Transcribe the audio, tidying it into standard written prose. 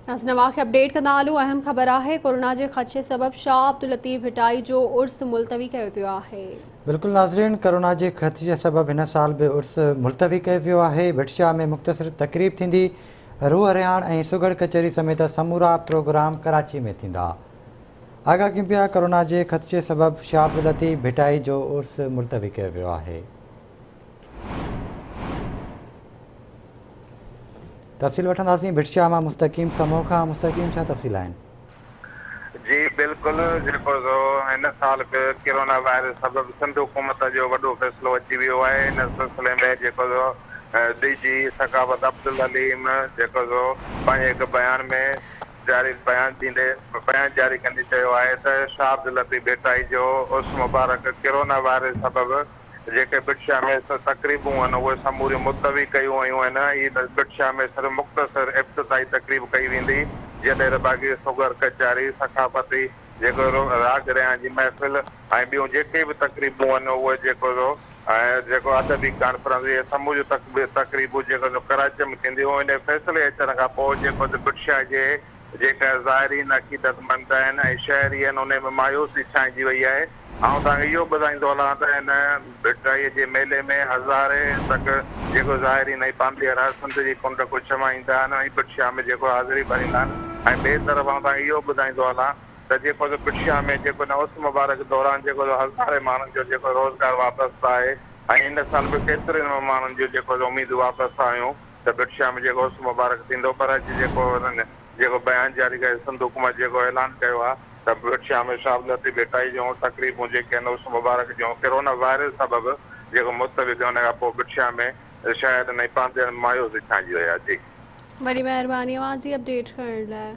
नाज़रीन खे अपडेट कंदा हलूं। अहम ख़बर है कोरोना के ख़दशे सबब शाह अब्दुल लतीफ़ भिटाई जो उर्स मुलतवी किया पियो है। बिल्कुल नाज़रीन, कोरोना के ख़दशे सबब इन साल भी उर्स मुलतवी किया पियो है। भिटशाह में मुख़्तसर तकरीब थींदी। रूह रिहाण ऐं सुगड़ कचहरी समेत समूरा प्रोग्राम कराची में थींदा। आगाह कयूं पिया, कोरोना के ख़दशे सबब शाह अब्दुल लतीफ़ भिटाई जो उर्स मुलतवी किया पियो है। तफ़सील वठंदासीं भिटशाह मां मुस्तकीम समूह खां। मुस्तकीम, छा तफ़सील आहिनि? जी बिल्कुल, जेको हिन साल बि कोरोना वायरस सबब सिंध हुकूमत जो वॾो फ़ैसिलो अची वियो आहे। इन सिलसिले में जेको डीजी सखावत अब्दुल हलीम जेको पंहिंजे हिकु बयान में बयान जारी कंदे चयो आहे त शाह अब्दुल लतीफ़ भिटाई जो उर्स मुबारक कोरोना वायरस सबब जेके भिटशाह में तकरीबूं आहिनि उहे समूरी मुलतवी कयूं वयूं आहिनि। हीअ भिटशाह में सिर्फ़ु मुख़्तसर इब्तिदाई तकरीब कई वेंदी, जॾहिं बाक़ी सुगर कचहरी सखाफ़ती जेको राग रियाण जी महफ़िल ऐं ॿियूं जेके बि तकरीबूं आहिनि उहे जेको अदबी कॉन्फ्रेंस इहे समूरियूं तकरीबूं जेको कराची में थींदियूं। इन फ़ैसिले अचण खां पोइ जेको भिटशाह जे जेका ज़ाहिरीन अक़ीदतमंद आहिनि ऐं शहरी आहिनि उन में मायूसी छांइजी वई आहे। ऐं तव्हांखे इहो ॿुधाईंदो हलां त हिन भिटाईअ जे मेले में हज़ारे तक जेको ज़ाहिरीन ऐं पांबीअ सिंध जी कुंड को छमाईंदा आहिनि ऐं भिटशाह में जेको हाज़िरी भरींदा आहिनि। ऐं ॿिए तरफ़ तव्हांखे इहो ॿुधाईंदो हलां त जेको भिटशाह में जेको उर्स मुबारक दौरान जेको हज़ारे माण्हुनि जो जेको रोज़गार वापसि आहे ऐं इन साल बि केतिरे माण्हुनि जो जेको उमेदूं वापसि आयूं त भिटशाह में जेको उर्स मुबारक थींदो। पर अॼु जेको बयान जारी करे सिंध हुकूमत जेको ऐलान कयो आहे त भिटशाह में शाह अब्दुल लतीफ़ भिटाई जूं तकरीबूं जेके आहिनि उर्स मुबारक जूं कोरोना वायरस सबब जेको मुलतवी थियो उन खां पोइ भिटशाह में शायदि न पंहिंजे मायूसी छांइजी वई आहे। जी बड़ी मेहरबानी जी अपडेट करण लाइ।